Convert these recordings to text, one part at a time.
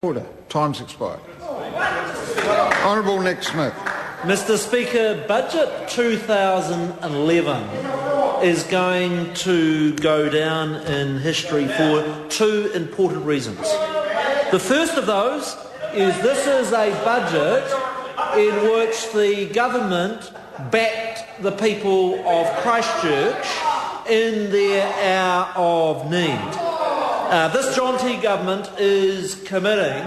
Order. Time's expired. Honourable Nick Smith. Mr Speaker, Budget 2011 is going to go down in history for two important reasons. The first of those is this is a budget in which the government backed the people of Christchurch in their hour of need. This John T government is committing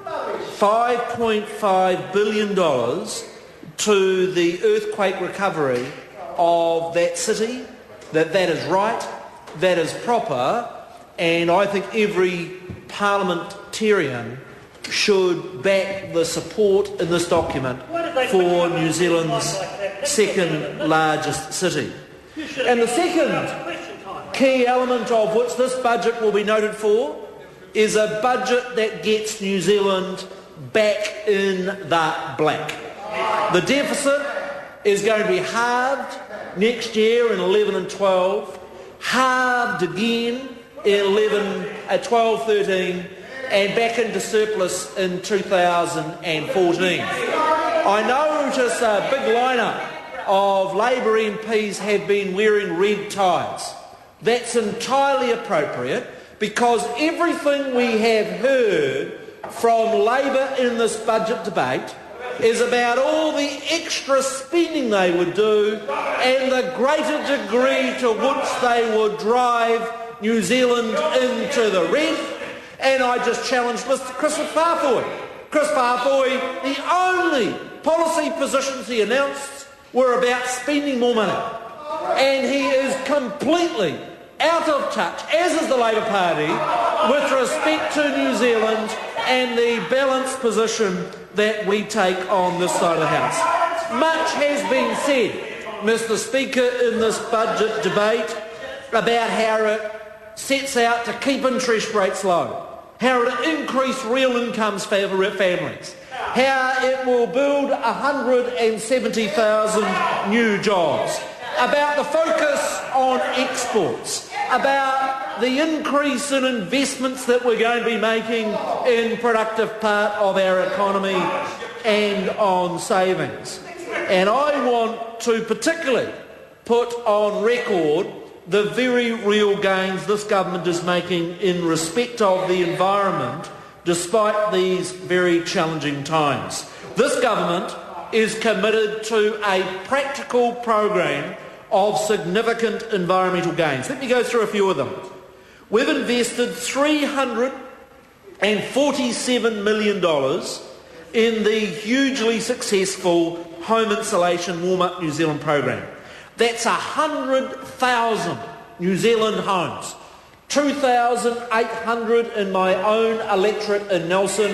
$5.5 billion to the earthquake recovery of that city. That is right, that is proper, and I think every parliamentarian should back the support in this document for New Zealand's second largest city. And the second key element of which this budget will be noted for is a budget that gets New Zealand back in the black. The deficit is going to be halved next year in 11 and 12, halved again in 12-13, and back into surplus in 2014. I notice a big lineup of Labour MPs have been wearing red ties. That's entirely appropriate because everything we have heard from Labour in this budget debate is about all the extra spending they would do and the greater degree to which they would drive New Zealand into the red. And I just challenged Mr Chris Farfoy. Chris Farfoy, the only policy positions he announced were about spending more money. And he is completely out of touch, as is the Labour Party, with respect to New Zealand and the balanced position that we take on this side of the House. Much has been said, Mr Speaker, in this budget debate about how it sets out to keep interest rates low, how it increase real incomes for families, how it will build 170,000 new jobs, about the focus on exports, about the increase in investments that we're going to be making in productive part of our economy and on savings. And I want to particularly put on record the very real gains this government is making in respect of the environment despite these very challenging times. This government is committed to a practical program of significant environmental gains. Let me go through a few of them. We've invested $347 million in the hugely successful Home Insulation Warm Up New Zealand program. That's 100,000 New Zealand homes, 2,800 in my own electorate in Nelson.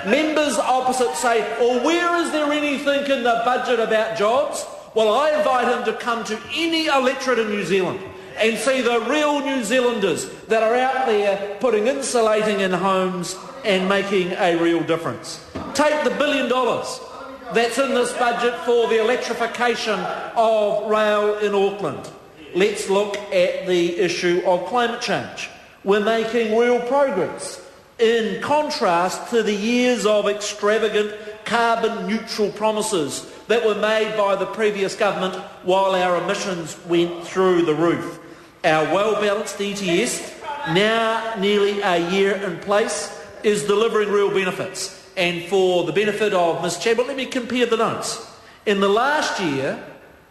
Members opposite say, well, where is there anything in the budget about jobs? Well, I invite him to come to any electorate in New Zealand and see the real New Zealanders that are out there putting insulating in homes and making a real difference. Take the $1 billion that's in this budget for the electrification of rail in Auckland. Let's look at the issue of climate change. We're making real progress, in contrast to the years of extravagant carbon neutral promises that were made by the previous government while our emissions went through the roof. Our well-balanced ETS, now nearly a year in place, is delivering real benefits. And for the benefit of Ms Chadwick, let me compare the notes. In the last year,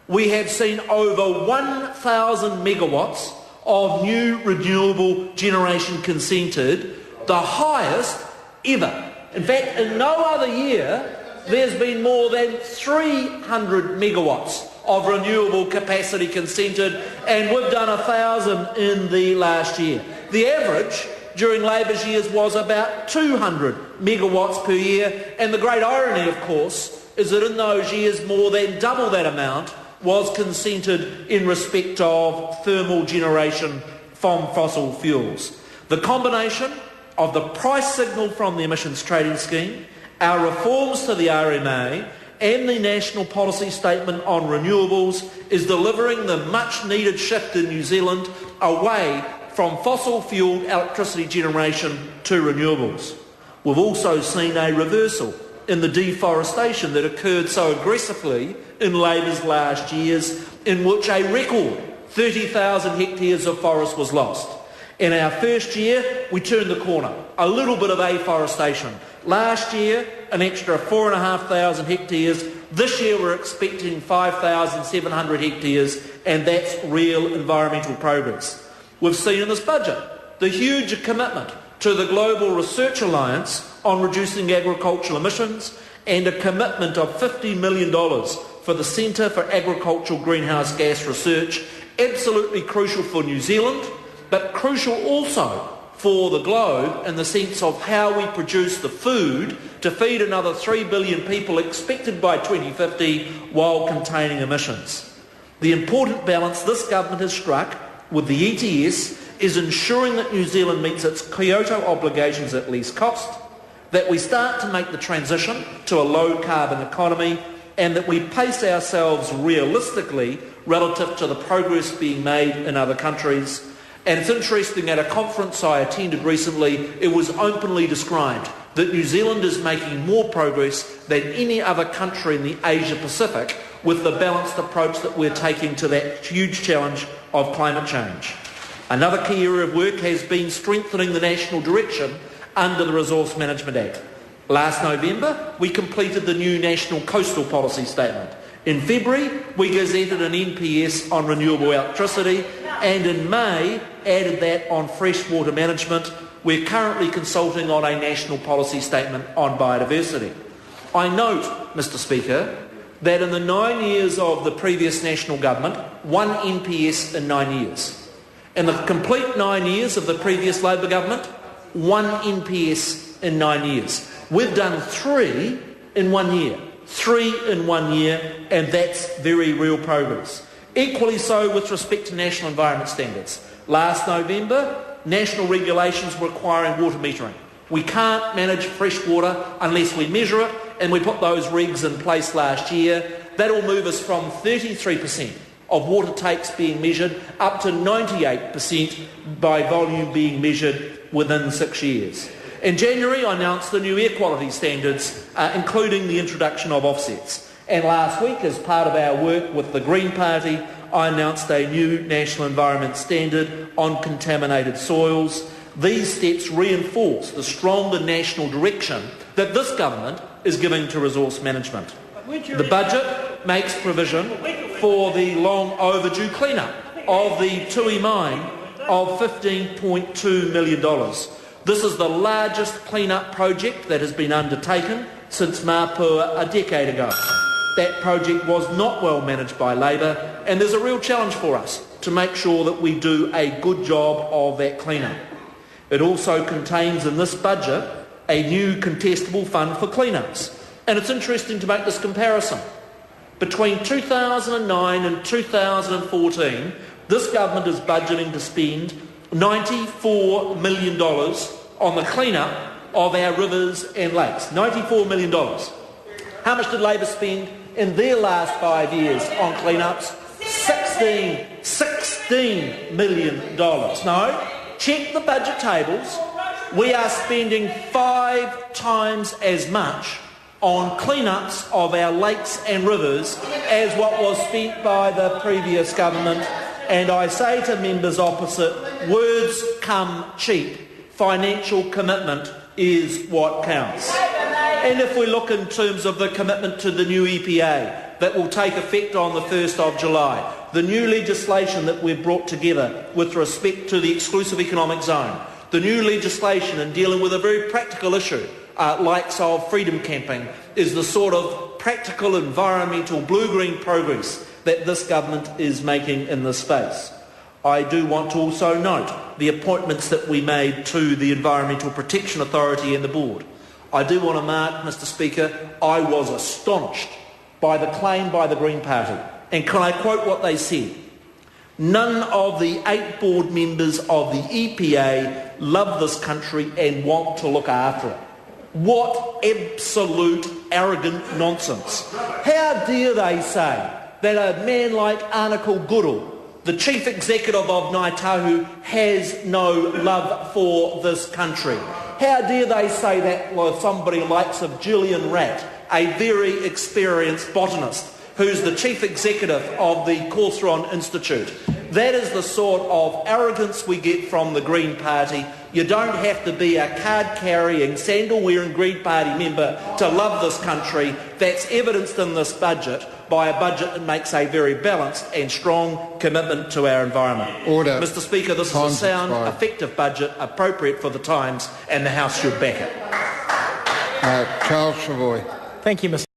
we have seen over 1,000 megawatts of new renewable generation consented, the highest ever. In fact, in no other year, there's been more than 300 megawatts of renewable capacity consented, and we've done 1,000 in the last year. The average during Labour's years was about 200 megawatts per year, and the great irony, of course, is that in those years more than double that amount was consented in respect of thermal generation from fossil fuels. The combination of the price signal from the emissions trading scheme, our reforms to the RMA and the National Policy Statement on renewables is delivering the much-needed shift in New Zealand away from fossil-fuelled electricity generation to renewables. We've also seen a reversal in the deforestation that occurred so aggressively in Labor's last years, in which a record 30,000 hectares of forest was lost. In our first year, we turned the corner. A little bit of afforestation. Last year, an extra 4,500 hectares. This year, we're expecting 5,700 hectares, and that's real environmental progress. We've seen in this budget the huge commitment to the Global Research Alliance on reducing agricultural emissions and a commitment of $50 million for the Centre for Agricultural Greenhouse Gas Research, absolutely crucial for New Zealand, but crucial also for the globe in the sense of how we produce the food to feed another 3 billion people expected by 2050 while containing emissions. The important balance this government has struck with the ETS is ensuring that New Zealand meets its Kyoto obligations at least cost, that we start to make the transition to a low-carbon economy, and that we pace ourselves realistically relative to the progress being made in other countries. And it's interesting, at a conference I attended recently, it was openly described that New Zealand is making more progress than any other country in the Asia-Pacific with the balanced approach that we're taking to that huge challenge of climate change. Another key area of work has been strengthening the national direction under the Resource Management Act. Last November, we completed the new National Coastal Policy Statement. In February, we gazetted an NPS on renewable electricity, and in May, added that on freshwater management. We're currently consulting on a national policy statement on biodiversity. I note, Mr Speaker, that in the 9 years of the previous national government, one NPS in 9 years. In the complete 9 years of the previous Labor government, one NPS in 9 years. We've done 3 in 1 year. 3 in 1 year, and that's very real progress. Equally so with respect to national environment standards. Last November, national regulations requiring water metering. We can't manage fresh water unless we measure it, and we put those regs in place last year. That'll move us from 33% of water takes being measured up to 98% by volume being measured within 6 years. In January, I announced the new air quality standards, including the introduction of offsets. And last week, as part of our work with the Green Party, I announced a new national environment standard on contaminated soils. These steps reinforce the stronger national direction that this government is giving to resource management. The budget makes provision for the long overdue clean-up of the Tui mine of $15.2 million. This is the largest clean-up project that has been undertaken since Mapua a decade ago. That project was not well managed by Labor, and there's a real challenge for us to make sure that we do a good job of that clean-up. It also contains in this budget a new contestable fund for clean-ups. And it's interesting to make this comparison. Between 2009 and 2014, this government is budgeting to spend $94 million on the clean-up of our rivers and lakes. $94 million. How much did Labor spend in their last 5 years on clean-ups? $16 million. No, check the budget tables. We are spending 5 times as much on clean-ups of our lakes and rivers as what was spent by the previous government. And I say to members opposite, words come cheap. Financial commitment is what counts. And if we look in terms of the commitment to the new EPA that will take effect on the 1st of July, the new legislation that we've brought together with respect to the exclusive economic zone, the new legislation in dealing with a very practical issue, likes of freedom camping, is the sort of practical environmental blue-green progress that this government is making in this space. I do want to also note the appointments that we made to the Environmental Protection Authority and the board. I do want to mark, Mr Speaker, I was astonished by the claim by the Green Party. And can I quote what they said? None of the 8 board members of the EPA love this country and want to look after it. What absolute arrogant nonsense. How dare they say that a man like Anakul Guru, the chief executive of Ngāi Tahu, has no love for this country? How dare they say that with somebody likes of Julian Ratt, a very experienced botanist, who's the chief executive of the Corseron Institute. That is the sort of arrogance we get from the Green Party. You don't have to be a card-carrying, sandal-wearing Green Party member to love this country. That's evidenced in this budget by a budget that makes a very balanced and strong commitment to our environment. Order. Mr Speaker, this is a sound, effective budget, appropriate for the times, and the House should back it. Charles Savoy. Thank you, Mr.